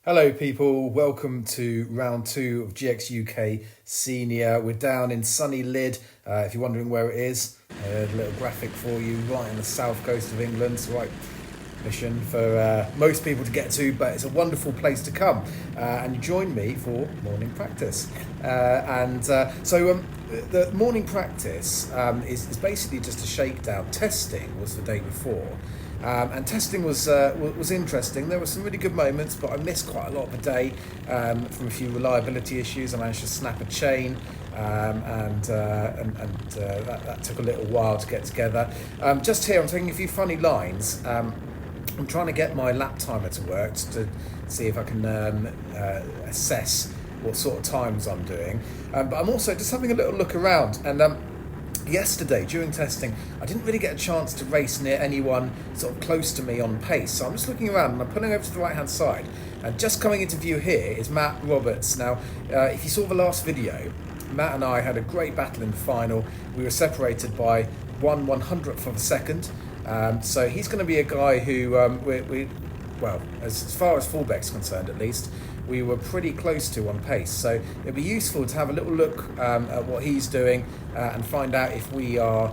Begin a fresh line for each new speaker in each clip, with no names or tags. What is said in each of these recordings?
Hello people, welcome to round 2 of GX UK Senior. We're down in sunny Lydd, if you're wondering where it is. A little graphic for you, right on the south coast of England. It's the right mission for most people to get to, but it's a wonderful place to come. And you join me for morning practice. So the morning practice is basically just a shakedown. Testing was the day before. And testing was interesting. There were some really good moments, but I missed quite a lot of the day from a few reliability issues. I managed to snap a chain, and that took a little while to get together. Just here, I'm taking a few funny lines. I'm trying to get my lap timer to work to see if I can assess what sort of times I'm doing. But I'm also just having a little look around and. Yesterday, during testing, I didn't really get a chance to race near anyone sort of close to me on pace. So I'm just looking around and I'm pulling over to the right-hand side. And just coming into view here is Matt Roberts. Now, if you saw the last video, Matt and I had a great battle in the final. We were separated by 1/100th of a second. So he's going to be a guy who, as far as Fulbeck's concerned at least, we were pretty close to on pace. So it'd be useful to have a little look at what he's doing and find out if we are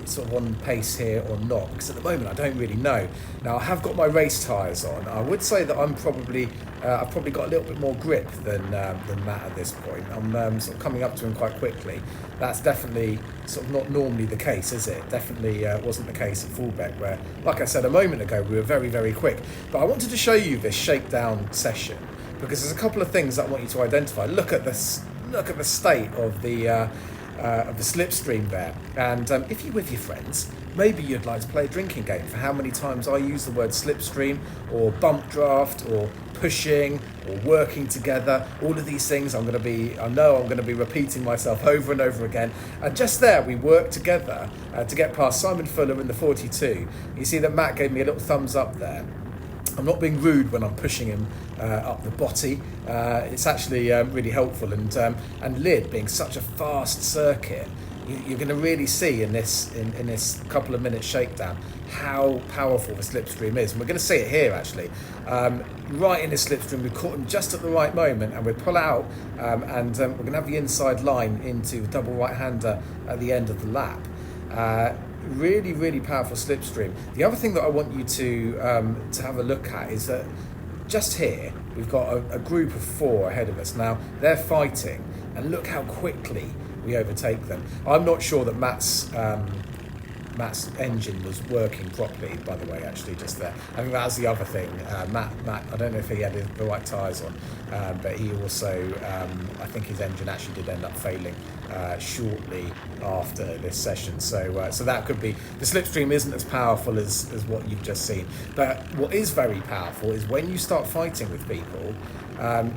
sort of on pace here or not, because at the moment I don't really know. Now I have got my race tyres on. I would say that I've probably got a little bit more grip than Matt at this point. I'm sort of coming up to him quite quickly. That's definitely sort of not normally the case, is it? Definitely wasn't the case at Fulbeck, where, like I said a moment ago, we were very, very quick. But I wanted to show you this shakedown session because there's a couple of things that I want you to identify. Look at the state of the slipstream there, and if you're with your friends, maybe you'd like to play a drinking game for how many times I use the word slipstream or bump draft or pushing or working together. All of these things I know I'm going to be repeating myself over and over again. And just there we worked together to get past Simon Fuller in the 42. You see that Matt gave me a little thumbs up there. I'm not being rude when I'm pushing him up the botty. It's actually really helpful, and Lydd being such a fast circuit, you're going to really see in this couple of minutes shakedown how powerful the slipstream is, and we're going to see it here actually. Right in the slipstream, we caught him just at the right moment, and we pull out, and we're going to have the inside line into the double right-hander at the end of the lap. Really, really powerful slipstream. The other thing that I want you to have a look at is that just here we've got a group of 4 ahead of us. Now they're fighting, and look how quickly we overtake them. I'm not sure that Matt's engine was working properly, by the way, actually, just there. I think that's the other thing. Matt, I don't know if he had the right tyres on, but he also, I think his engine actually did end up failing shortly after this session. So that could be, the slipstream isn't as powerful as what you've just seen. But what is very powerful is when you start fighting with people,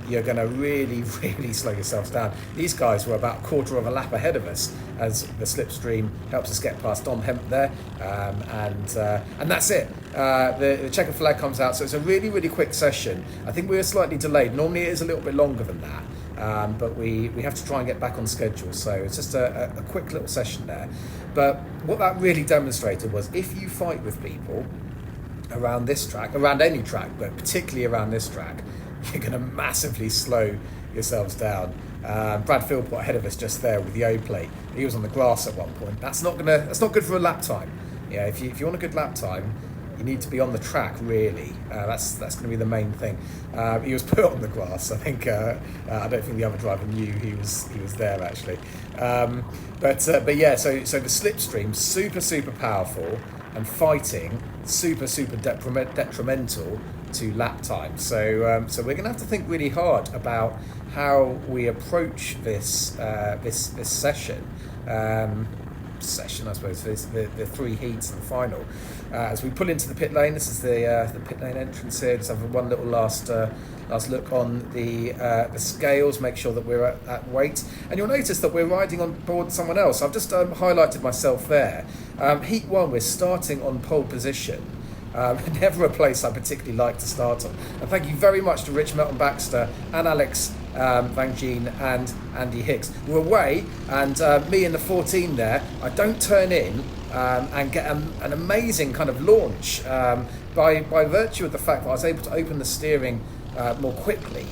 you're going to really, really slow yourselves down. These guys were about a quarter of a lap ahead of us as the slipstream helps us get past Dom Hemp there, and that's it. The checker flag comes out, so it's a really, really quick session. I think we were slightly delayed. Normally it is a little bit longer than that, but we have to try and get back on schedule, so it's just a quick little session there. But what that really demonstrated was if you fight with people around this track, around any track, but particularly around this track, you're going to massively slow yourselves down. Brad Philpott ahead of us just there with the O-plate. He was on the grass at one point. That's not good for a lap time. Yeah, if you want a good lap time, you need to be on the track really. That's going to be the main thing. He was put on the grass. I think I don't think the other driver knew he was there actually. But yeah, so the slipstream super powerful, and fighting super detrimental to lap time. So we're going to have to think really hard about how we approach this session. I suppose, the 3 heats and the final. As we pull into the pit lane, this is the pit lane entrance here. Just have one little last look on the scales, make sure that we're at weight. And you'll notice that we're riding on board someone else. I've just highlighted myself there. Heat 1, we're starting on pole position. Never a place I particularly like to start on. And thank you very much to Rich Melton-Baxter and Alex Van Gien and Andy Hicks. We're away, and me in the 14 there, I don't turn in and get an amazing kind of launch by virtue of the fact that I was able to open the steering more quickly.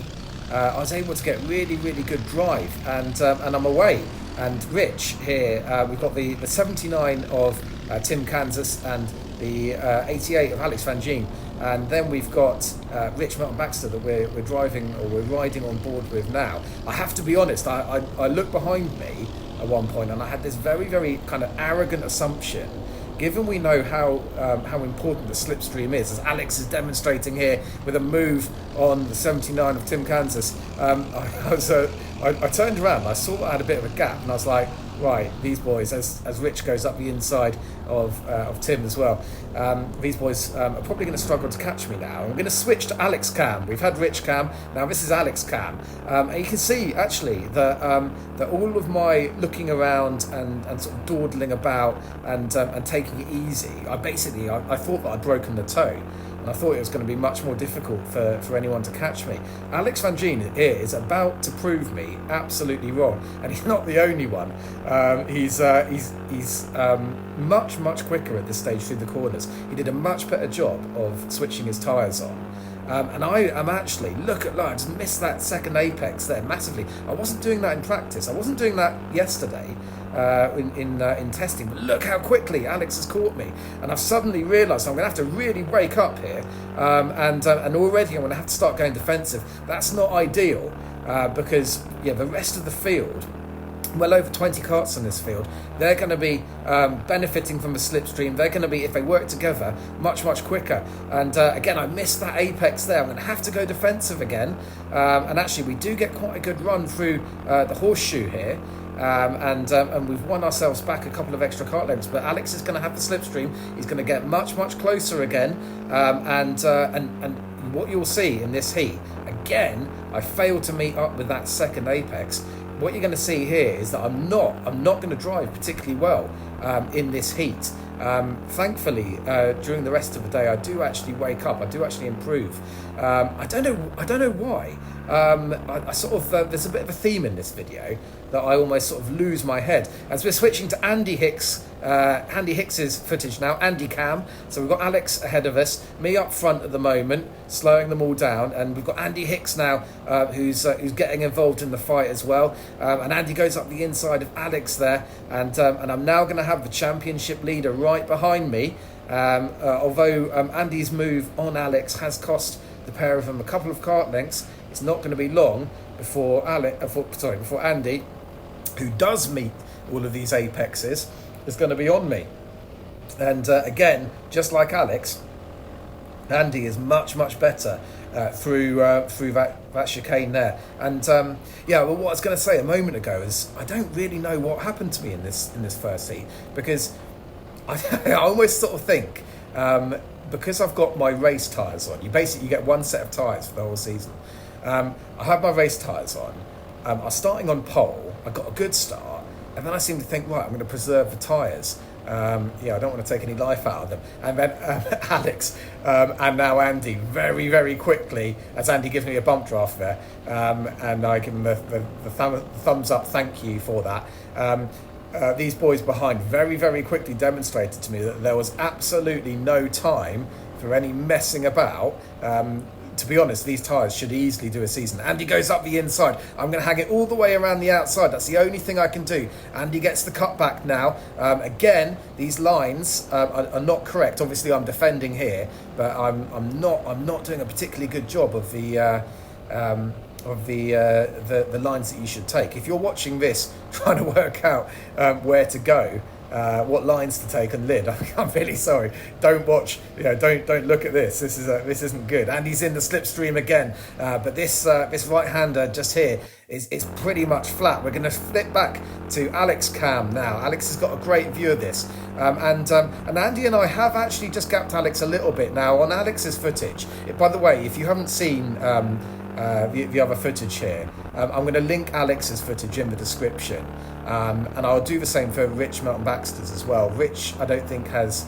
I was able to get really, really good drive, and I'm away. And Rich here, we've got the 79 of Tim Kansas and the 88 of Alex Van Gien, and then we've got Rich Melton-Baxter that we're driving, or we're riding on board with now. I have to be honest, I looked behind me at one point and I had this very, very kind of arrogant assumption, given we know how important the slipstream is, as Alex is demonstrating here with a move on the 79 of Tim Kansas. I turned around and I saw that I had a bit of a gap, and I was like, right, these boys, as Rich goes up the inside of Tim as well, these boys are probably going to struggle to catch me now. I'm going to switch to Alex Cam. We've had Rich Cam, now this is Alex Cam, and you can see actually that all of my looking around and sort of dawdling about and taking it easy, I thought that I'd broken the toe. And I thought it was going to be much more difficult for anyone to catch me. Alex Van Gien here is about to prove me absolutely wrong, and he's not the only one. He's much quicker at this stage through the corners. He did a much better job of switching his tyres on. And I am actually, I just missed that second apex there massively. I wasn't doing that in practice. I wasn't doing that yesterday in testing. But look how quickly Alex has caught me. And I've suddenly realised I'm going to have to really break up here. And already I'm going to have to start going defensive. That's not ideal because the rest of the field, well over 20 carts in this field, they're going to be benefiting from the slipstream. They're going to be, if they work together, much quicker. And again, I missed that apex there. I'm going to have to go defensive again. And actually, we do get quite a good run through the horseshoe here. And we've won ourselves back a couple of extra cart lengths. But Alex is going to have the slipstream. He's going to get much closer again. And what you'll see in this heat, again, I failed to meet up with that second apex. What you're going to see here is that I'm not going to drive particularly well in this heat. Thankfully, during the rest of the day, I do actually wake up. I do actually improve. I don't know why. I sort of there's a bit of a theme in this video that I almost sort of lose my head as we're switching to Andy Hicks's footage now. Andy Cam. So we've got Alex ahead of us, me up front at the moment, slowing them all down, and we've got Andy Hicks now, who's getting involved in the fight as well. And Andy goes up the inside of Alex there, and I'm now going to have the championship leader right behind me. Although Andy's move on Alex has cost the pair of them a couple of cart lengths, it's not going to be long before Andy, who does meet all of these apexes, is going to be on me. And again, just like Alex, Andy is much better through that chicane there. And well, what I was going to say a moment ago is I don't really know what happened to me in this first heat, because I almost sort of think because I've got my race tyres on. You get one set of tyres for the whole season. I had my race tyres on. I was starting on pole. I got a good start, and then I seemed to think, right, I'm going to preserve the tyres. I don't want to take any life out of them. And then Alex and now Andy very quickly, as Andy gives me a bump draft there, and I give him the thumbs up, thank you for that. These boys behind very quickly demonstrated to me that there was absolutely no time for any messing about. To be honest, these tyres should easily do a season. Andy goes up the inside. I'm going to hang it all the way around the outside. That's the only thing I can do. Andy gets the cutback now. Again, these lines are not correct. Obviously, I'm defending here, but I'm not doing a particularly good job of the lines that you should take. If you're watching this, trying to work out where to go, what lines to take on Lydd, I'm really sorry. Don't watch. Don't look at this. This isn't good. And he's in the slipstream again. But this right-hander just here is pretty much flat. We're going to flip back to Alex Cam now. Alex has got a great view of this. And Andy and I have actually just gapped Alex a little bit now on Alex's footage. By the way, if you haven't seen the other footage here, I'm going to link Alex's footage in the description, and I'll do the same for Rich Melton-Baxter's as well. Rich, I don't think has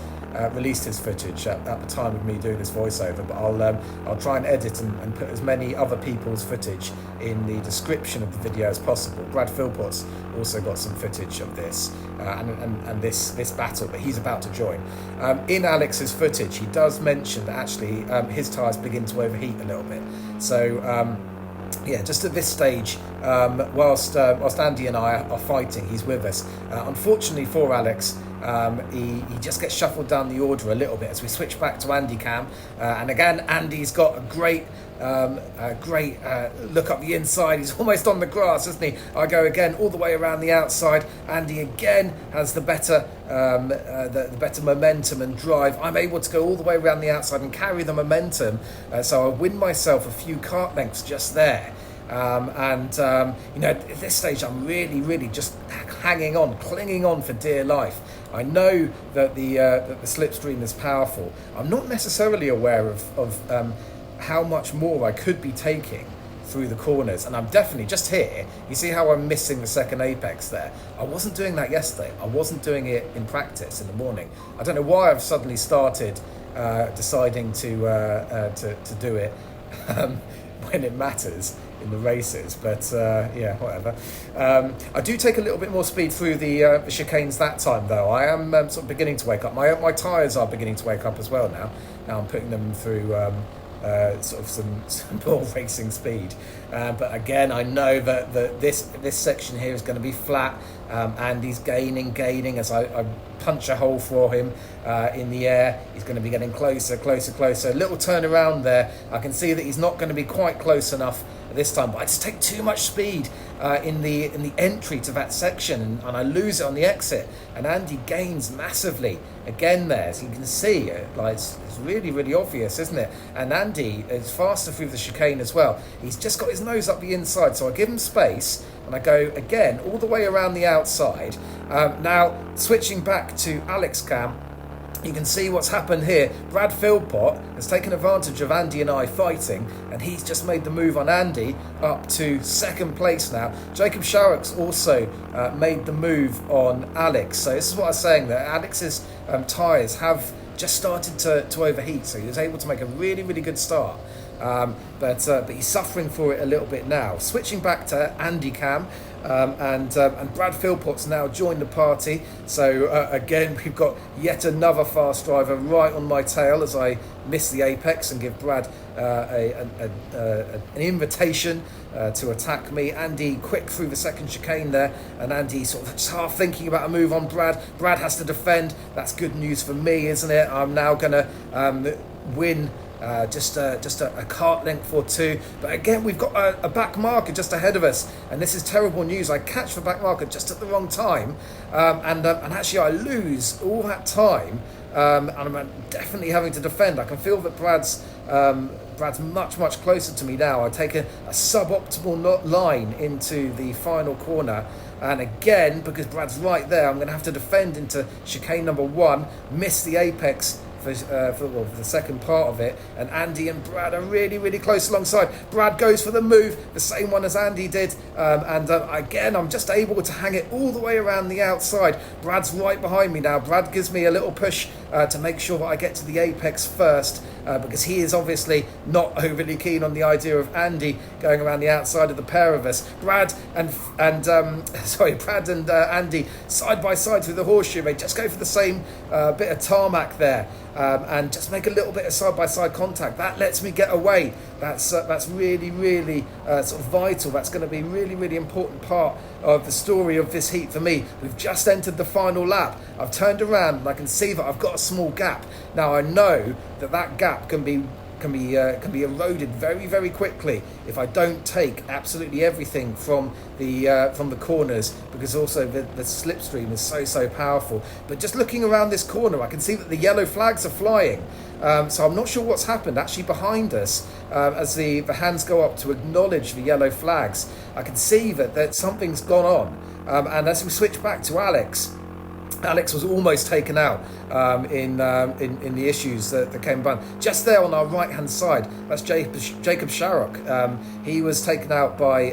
released his footage at the time of me doing this voiceover, but I'll try and edit and put as many other people's footage in the description of the video as possible. Brad Philpott's also got some footage of this and this battle that he's about to join. In Alex's footage, he does mention that actually his tyres begin to overheat a little bit. So yeah, just at this stage, whilst Andy and I are fighting, he's with us. Unfortunately for Alex, he just gets shuffled down the order a little bit as we switch back to Andy Cam. And again, Andy's got a great look up the inside. He's almost on the grass, isn't he? I go again all the way around the outside. Andy again has the better momentum and drive. I'm able to go all the way around the outside and carry the momentum, so I win myself a few kart lengths just there. You know, at this stage, I'm really just hanging on, clinging on for dear life. I know that the slipstream is powerful. I'm not necessarily aware of how much more I could be taking through the corners, and I'm definitely just here. You see how I'm missing the second apex there? I wasn't doing that yesterday. I wasn't doing it in practice in the morning. I don't know why I've suddenly started deciding to do it when it matters in the races, but yeah, whatever. I do take a little bit more speed through the chicanes that time, though. I am sort of beginning to wake up. My tyres are beginning to wake up as well now. Now I'm putting them through sort of some more racing speed, but again, I know that this section here is going to be flat. Andy's gaining as I punch a hole for him in the air. He's going to be getting closer. A little turn around there. I can see that he's not going to be quite close enough this time, but I just take too much speed in the entry to that section, and I lose it on the exit, and Andy gains massively again there, as you can see. It's really obvious, isn't it? And Andy is faster through the chicane as well. He's just got his nose up the inside, so I give him space and I go again all the way around the outside. Now switching back to Alex Cam, you can see what's happened here. Brad Philpott has taken advantage of Andy and I fighting, and he's just made the move on Andy up to second place now. Jacob Sharrock's also made the move on Alex. So this is what I was saying, that Alex's tyres have just started to overheat, so he was able to make a really good start. But he's suffering for it a little bit now. Switching back to Andy Cam, and Brad Philpott's now joined the party. So again, we've got yet another fast driver right on my tail as I miss the apex and give Brad an invitation to attack me. Andy quick through the second chicane there, and Andy sort of just half thinking about a move on Brad. Brad has to defend. That's good news for me, isn't it? I'm now going to win just a kart length or two, but again we've got a back marker just ahead of us, and this is terrible news. I catch the back marker just at the wrong time, and actually I lose all that time, and I'm definitely having to defend. I can feel that Brad's much closer to me now. I take a suboptimal line into the final corner, and again, because Brad's right there, I'm going to have to defend into chicane number 1, miss the apex for the second part of it, and Andy and Brad are really close alongside. Brad goes for the move, the same one as Andy did, and again I'm just able to hang it all the way around the outside. Brad's right behind me now. Brad gives me a little push to make sure that I get to the apex first, because he is obviously not overly keen on the idea of Andy going around the outside of the pair of us. Brad and Andy side by side through the horseshoe. They just go for the same bit of tarmac there, and just make a little bit of side-by-side contact. That lets me get away. That's really sort of vital. That's going to be really important part of the story of this heat for me. We've just entered the final lap. I've turned around and I can see that I've got a small gap. Now I know that gap can be eroded very quickly if I don't take absolutely everything from the corners, because also the slipstream is so powerful. But just looking around this corner, I can see that the yellow flags are flying. So I'm not sure what's happened actually behind us, as the hands go up to acknowledge the yellow flags. I can see that something's gone on, and as we switch back to Alex was almost taken out in the issues that came about. Just there on our right hand side, that's Jacob Sharrock. He was taken out by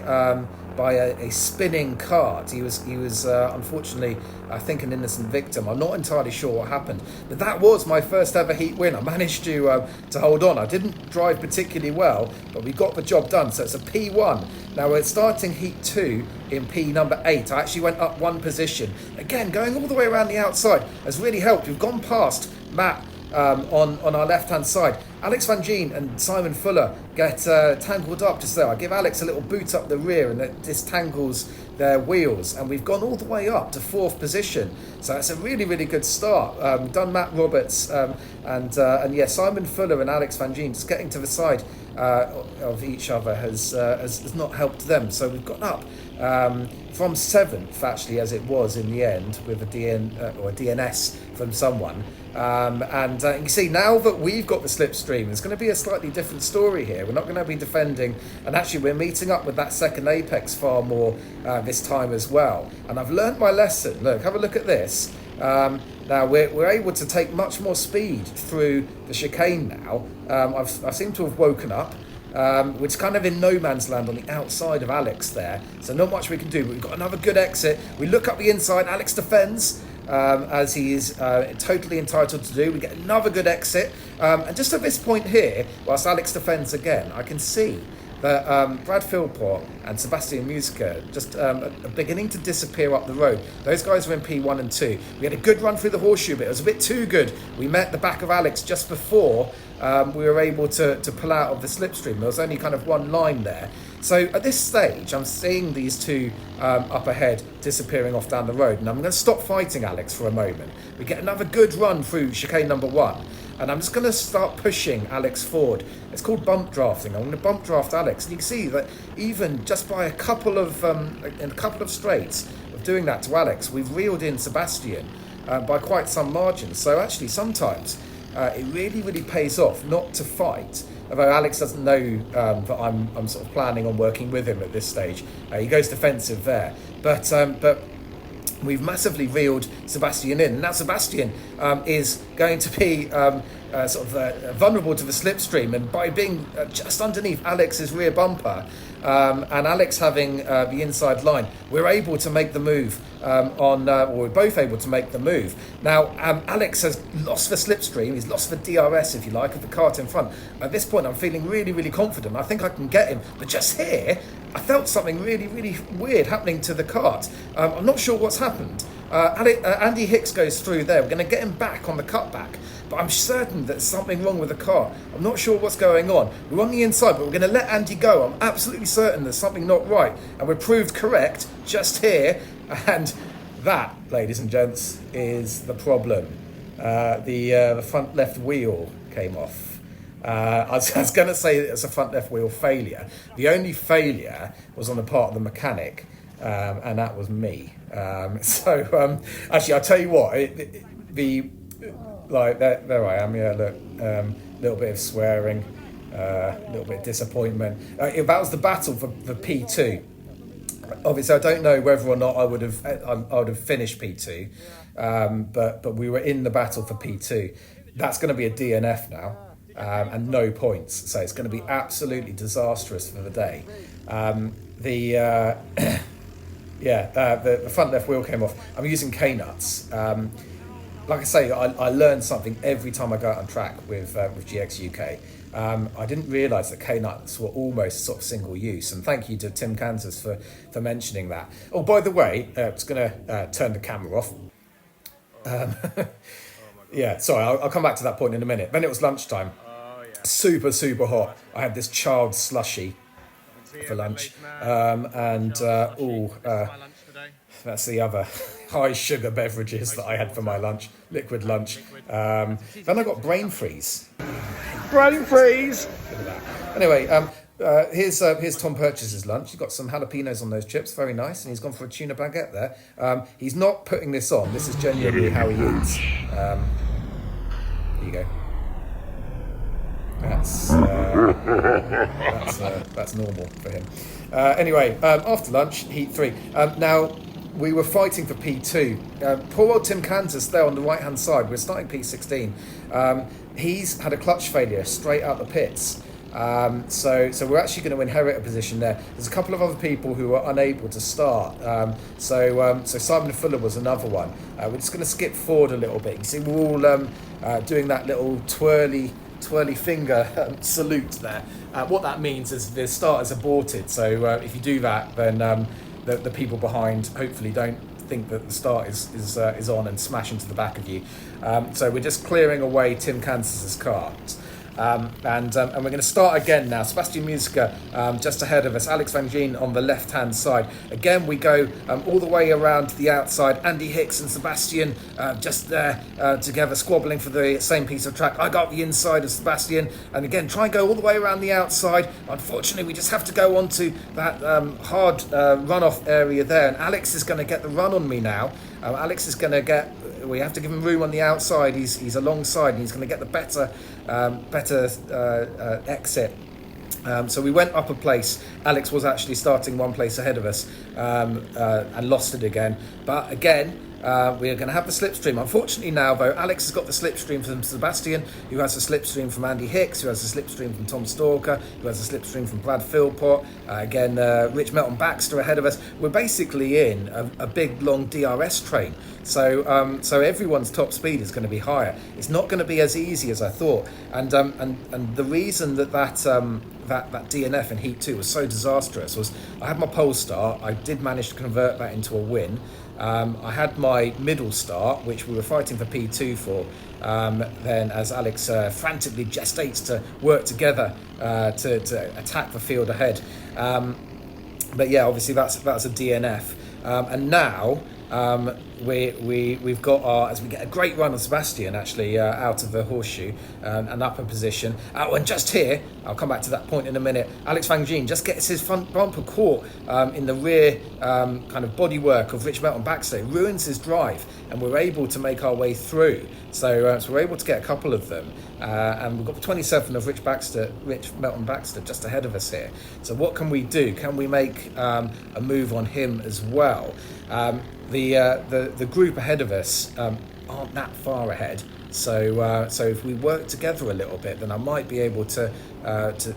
by a spinning cart. He was unfortunately, I think, an innocent victim. I'm not entirely sure what happened, but that was my first ever heat win. I managed to hold on. I didn't drive particularly well, but we got the job done. So it's a P1. Now we're starting heat 2 in P number 8. I actually went up one position. Again, going all the way around the outside has really helped. We've gone past Matt on our left-hand side. Alex Van Gien and Simon Fuller get tangled up just there. I give Alex a little boot up the rear and it distangles their wheels, and we've gone all the way up to 4th position. So it's a really, really good start. Done Matt Roberts and Simon Fuller and Alex Van Gien just getting to the side of each other has not helped them. So we've gone up from 7th, actually, as it was in the end, with a DNS from someone. And you can see now that we've got the slipstream, there's going to be a slightly different story here. We're not going to be defending, and actually we're meeting up with that second apex far more this time as well. And I've learned my lesson. Look, have a look at this. Now we're able to take much more speed through the chicane now. I seem to have woken up. Which is kind of in no man's land on the outside of Alex there, so not much we can do, but we've got another good exit. We look up the inside, Alex defends as he is totally entitled to do. We get another good exit, and just at this point here, whilst Alex defends again, I can see that Brad Philpott and Sebastian Musica just are beginning to disappear up the road. Those guys were in P1 and 2. We had a good run through the horseshoe, but it was a bit too good. We met the back of Alex just before we were able to pull out of the slipstream. There was only kind of one line there. So at this stage, I'm seeing these two up ahead disappearing off down the road, and I'm going to stop fighting Alex for a moment. We get another good run through chicane number 1. And I'm just going to start pushing Alex forward. It's called bump drafting. I'm going to bump draft Alex. And you can see that even just by a couple of straights of doing that to Alex, we've reeled in Sebastian by quite some margin. So actually, sometimes it really, really pays off not to fight. Although Alex doesn't know that I'm sort of planning on working with him at this stage. He goes defensive there. But we've massively reeled Sebastian in. Now Sebastian is going to be vulnerable to the slipstream, and by being just underneath Alex's rear bumper and Alex having the inside line, we're able to make the move we're both able to make the move. Now Alex has lost the slipstream, he's lost the DRS, if you like, of the cart in front. At this point I'm feeling really, really confident. I think I can get him, but just here I felt something really, really weird happening to the cart. I'm not sure what's happened. Andy Hicks goes through there. We're going to get him back on the cutback, but I'm certain there's something wrong with the car. I'm not sure what's going on. We're on the inside, but we're going to let Andy go. I'm absolutely certain there's something not right, and we're proved correct just here. And that, ladies and gents, is the problem. The front left wheel came off. I was going to say it's a front left wheel failure. The only failure was on the part of the mechanic, and that was me. Actually, I'll tell you what. There I am. Yeah, look, little bit of swearing, a little bit of disappointment. That was the battle for P2. Obviously, I don't know whether or not I would have finished P2, but we were in the battle for P2. That's going to be a DNF now. And no points, so it's going to be absolutely disastrous for the day. The front left wheel came off. I'm using K-nuts. Like I say, I learn something every time I go out on track with GX UK. I didn't realise that K-nuts were almost sort of single use, and thank you to Tim Kansas for mentioning that. Oh, by the way, I'm just going to turn the camera off. Yeah, sorry, I'll come back to that point in a minute. Then it was lunchtime. Super, super hot. I had this child slushy for lunch. That's the other high sugar beverages that I had for my lunch. Liquid lunch. Then I got brain freeze. Brain freeze! Look at that. Anyway, here's Tom Purchase's lunch. He's got some jalapenos on those chips, very nice, and he's gone for a tuna baguette there. He's not putting this on. This is genuinely how he eats. There you go. That's normal for him. Anyway, after lunch, heat 3. Now, we were fighting for P2. Poor old Tim Kansas there on the right-hand side. We're starting P16. He's had a clutch failure straight out the pits. So we're actually going to inherit a position there. There's a couple of other people who are unable to start. So Simon Fuller was another one. We're just going to skip forward a little bit. You see, we're all doing that little twirly finger salute there. What that means is the start is aborted. So if you do that, then the people behind hopefully don't think that the start is on and smash into the back of you. So we're just clearing away Tim Kansas's cards. And we're going to start again now. Sebastian Musica just ahead of us. Alex Van Gien on the left-hand side. Again, we go all the way around to the outside. Andy Hicks and Sebastian just there together, squabbling for the same piece of track. I got the inside of Sebastian. And again, try and go all the way around the outside. Unfortunately, we just have to go onto that hard runoff area there. And Alex is going to get the run on me now. Alex is going to get... We have to give him room on the outside. He's alongside, and he's going to get the better exit. So we went up a place. Alex was actually starting one place ahead of us and lost it again. But again, we're going to have the slipstream. Unfortunately now, though, Alex has got the slipstream from Sebastian, who has the slipstream from Andy Hicks, who has the slipstream from Tom Stalker, who has the slipstream from Brad Philpott. Again, Rich Melton-Baxter ahead of us. We're basically in a big, long DRS train. So everyone's top speed is going to be higher. It's not going to be as easy as I thought. And the reason that DNF in Heat 2 was so disastrous was I had my pole start. I did manage to convert that into a win. I had my middle start, which we were fighting for P2 for. Then as Alex frantically gestates to work together to attack the field ahead. But yeah, obviously that's a DNF. And now we've got our, as we get a great run of Sebastian actually out of the horseshoe and up in position. And just here, I'll come back to that point in a minute, Alex Van Gien just gets his front bumper caught in the rear kind of bodywork of Rich Melton-Baxter. It ruins his drive, and we're able to make our way through. So we're able to get a couple of them. And we've got the 27 of Rich Melton-Baxter just ahead of us here. So what can we do? Can we make a move on him as well? The group ahead of us aren't that far ahead, so if we work together a little bit, then I might be able to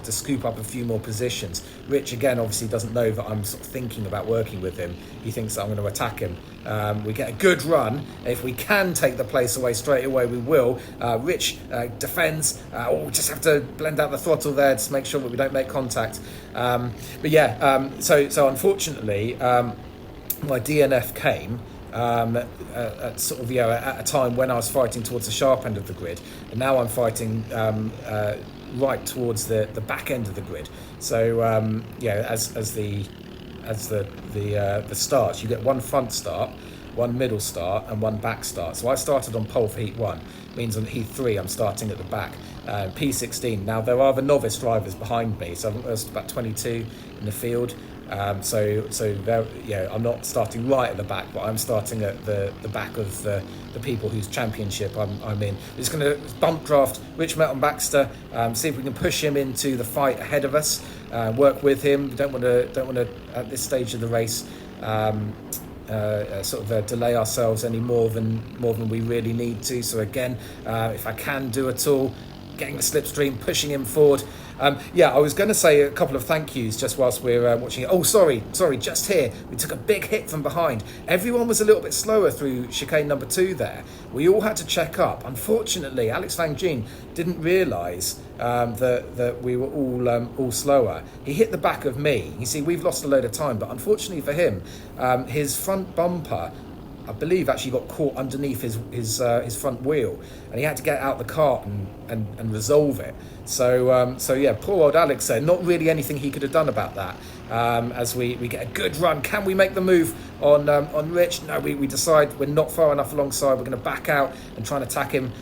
scoop up a few more positions. Rich again obviously doesn't know that I'm sort of thinking about working with him. He thinks that I'm going to attack him. We get a good run. If we can take the place away straight away, we will. Rich defends. We just have to blend out the throttle there to make sure that we don't make contact. But yeah, so unfortunately. My DNF came at sort of at a time when I was fighting towards the sharp end of the grid, and now I'm fighting right towards the back end of the grid. So as the starts, you get one front start, one middle start, and one back start. So I started on pole for Heat 1. Means on Heat 3 I'm starting at the back. P16. Now there are the novice drivers behind me, so there's about 22 in the field. So I'm not starting right at the back, but I'm starting at the back of the people whose championship I'm in. We're just going to bump draft Rich Melton-Baxter, see if we can push him into the fight ahead of us, work with him. We don't want to at this stage of the race delay ourselves any more than we really need to. So again, if I can do it all, getting the slipstream, pushing him forward. I was going to say a couple of thank yous just whilst we're watching it. Oh, sorry, just here. We took a big hit from behind. Everyone was a little bit slower through chicane number 2 there. We all had to check up. Unfortunately, Alex Van Gien didn't realise that we were all slower. He hit the back of me. You see, we've lost a load of time, but unfortunately for him, his front bumper, I believe, actually got caught underneath his front wheel, and he had to get out the cart and resolve it. So poor old Alex there. Not really anything he could have done about that. As we get a good run, can we make the move on Rich? No, we decide we're not far enough alongside. We're going to back out and try and attack him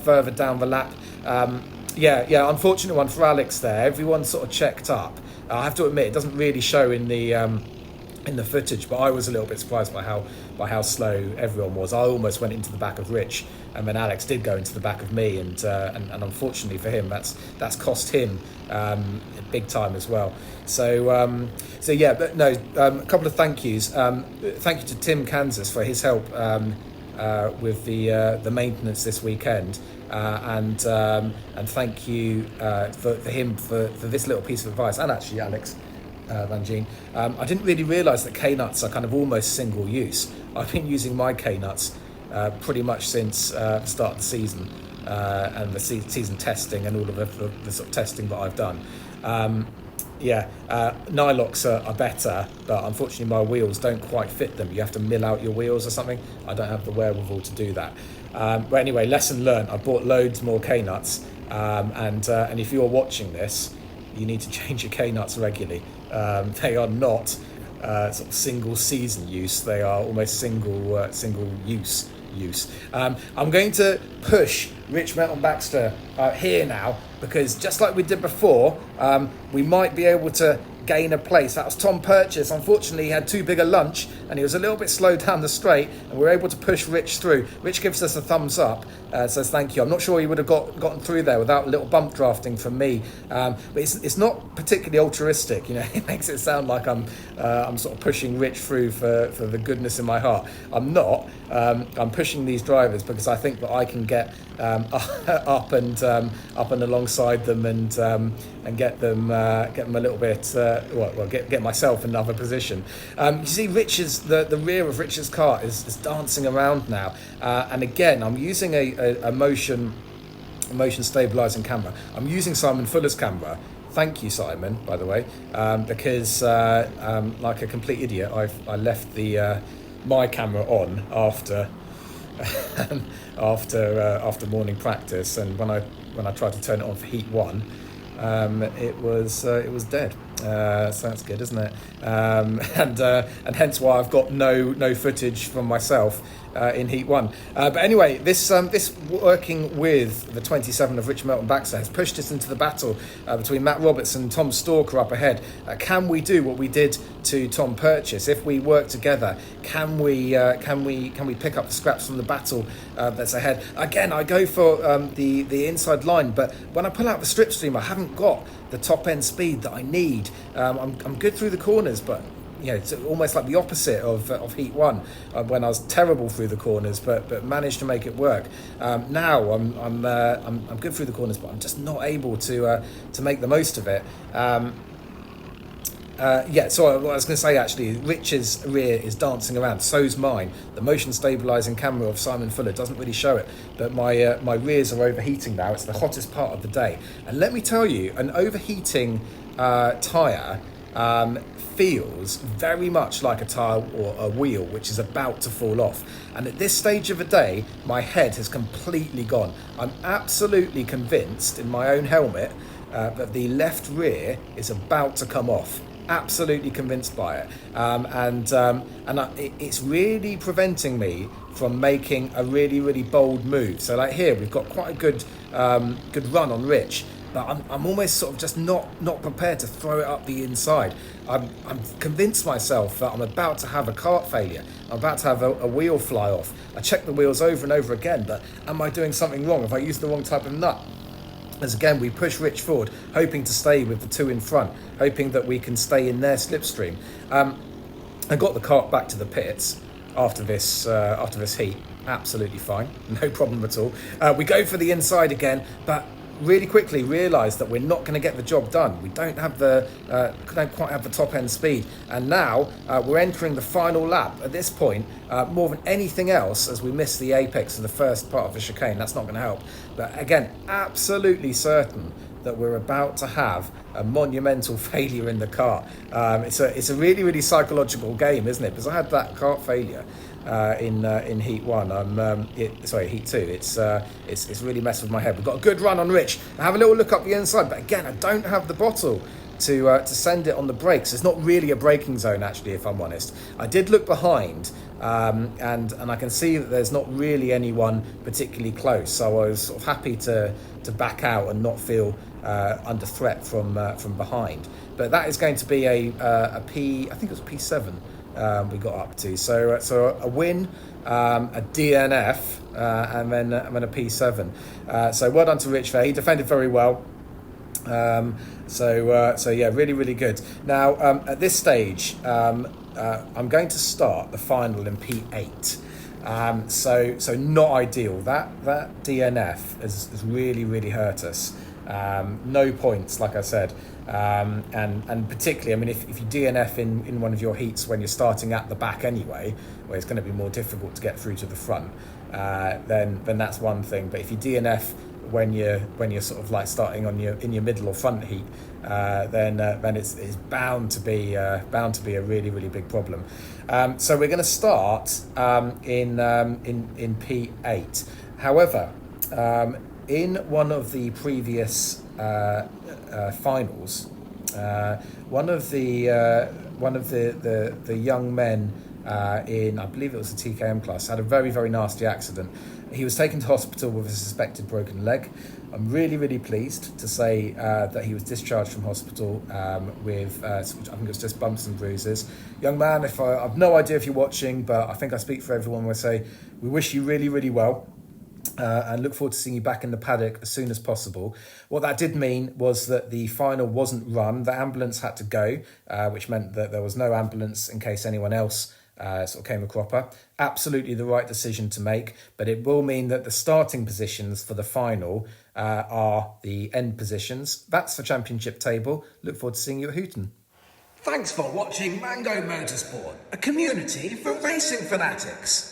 further down the lap. Unfortunate one for Alex there. Everyone sort of checked up. I have to admit, it doesn't really show in the footage, but I was a little bit surprised by how slow everyone was. I almost went into the back of Rich, and then Alex did go into the back of me, and unfortunately for him, that's cost him big time as well. A couple of thank yous. Thank you to Tim Kansas for his help with the maintenance this weekend. and thank you for him for this little piece of advice, and actually Alex Van Gene. I didn't really realise that K-nuts are kind of almost single use. I've been using my K-nuts pretty much since the start of the season, and the season testing and all of the sort of testing that I've done. Nylox are better, but unfortunately my wheels don't quite fit them. You have to mill out your wheels or something. I don't have the wherewithal to do that. But anyway, lesson learned. I bought loads more K-nuts, and if you're watching this, you need to change your K-nuts regularly. They are not sort of single season use. They are almost single use. I'm going to push Rich Melton-Baxter here now, because just like we did before, we might be able to gain a place. That was Tom Purchase. Unfortunately, he had too big a lunch and he was a little bit slow down the straight, and we were able to push Rich through. Rich gives us a thumbs up, says thank you. I'm not sure he would have gotten through there without a little bump drafting from me, but it's not particularly altruistic. You know, it makes it sound like I'm sort of pushing Rich through for the goodness in my heart. I'm not. I'm pushing these drivers because I think that I can get up and alongside them and get them a little bit get myself in another position. You see, the rear of Rich's car is dancing around now, and again I'm using a motion stabilizing camera. I'm using Simon Fuller's camera. Thank you, Simon, by the way, because like a complete idiot, I left my camera on after morning practice, and when I tried to turn it on for heat 1, it was dead. So that's good, isn't it? And hence why I've got no footage from myself in heat 1. But anyway, this working with the 27 of Rich Melton-Baxter has pushed us into the battle between Matt Roberts and Tom Stalker up ahead. Can we do what we did to Tom Purchase? If we work together, can we pick up the scraps from the battle that's ahead? Again, I go for the inside line, but when I pull out the slipstream, I haven't got the top end speed that I need. I'm good through the corners, but you know, it's almost like the opposite of heat 1 when I was terrible through the corners, but managed to make it work. Now I'm good through the corners, but I'm just not able to make the most of it. So what I was going to say, actually, Rich's rear is dancing around, so's mine. The motion stabilising camera of Simon Fuller doesn't really show it, but my rears are overheating now. It's the hottest part of the day. And let me tell you, an overheating tyre feels very much like a tyre or a wheel which is about to fall off. And at this stage of the day, my head has completely gone. I'm absolutely convinced in my own helmet that the left rear is about to come off. Absolutely convinced by it, it's really preventing me from making a really bold move. So like here, we've got quite a good run on Rich, but I'm almost sort of just not prepared to throw it up the inside. I'm convinced myself that I'm about to have a kart failure. I'm about to have a wheel fly off. I check the wheels over and over again, but am I doing something wrong? Have I used the wrong type of nut? As again, we push Rich forward, hoping to stay with the two in front, hoping that we can stay in their slipstream. I got the kart back to the pits after this heat. Absolutely fine, no problem at all. We go for the inside again, but really quickly realise that we're not going to get the job done. We don't quite have the top end speed, and now we're entering the final lap. At this point, more than anything else, as we miss the apex of the first part of the chicane, that's not going to help. But again, absolutely certain that we're about to have a monumental failure in the car. It's a really psychological game, isn't it? Because I had that kart failure in heat 1. Heat 2. It's really messed with my head. We've got a good run on Rich. I have a little look up the inside, but again, I don't have the bottle to send it on the brakes. It's not really a braking zone, actually, if I'm honest. I did look behind, and I can see that there's not really anyone particularly close. So I was sort of happy to back out and not feel under threat from behind. But that is going to be a P. I think it was P7. We got up to so a win, a DNF, and then a P7. So well done to Rich there. He defended very well. Really good. Now at this stage, I'm going to start the final in P8. So not ideal. That DNF has really, really hurt us. No points, like I said. And particularly, I mean, if you DNF in one of your heats when you're starting at the back anyway, where it's going to be more difficult to get through to the front, then that's one thing. But if you DNF when you're sort of like starting in your middle or front heat, then it's bound to be a really, really big problem. So we're going to start in P8. However, in one of the previous finals, one of the young men in, I believe it was the TKM class, had a very, very nasty accident. He was taken to hospital with a suspected broken leg. I'm really, really pleased to say that he was discharged from hospital with, I think it was just bumps and bruises. Young man, I've no idea if you're watching, but I think I speak for everyone when I say we wish you really, really well. And look forward to seeing you back in the paddock as soon as possible. What that did mean was that the final wasn't run. The ambulance had to go, which meant that there was no ambulance in case anyone else sort of came a cropper. Absolutely the right decision to make, but it will mean that the starting positions for the final are the end positions. That's the championship table. Look forward to seeing you at Hooton.
Thanks for watching Mango Motorsport, a community for racing fanatics.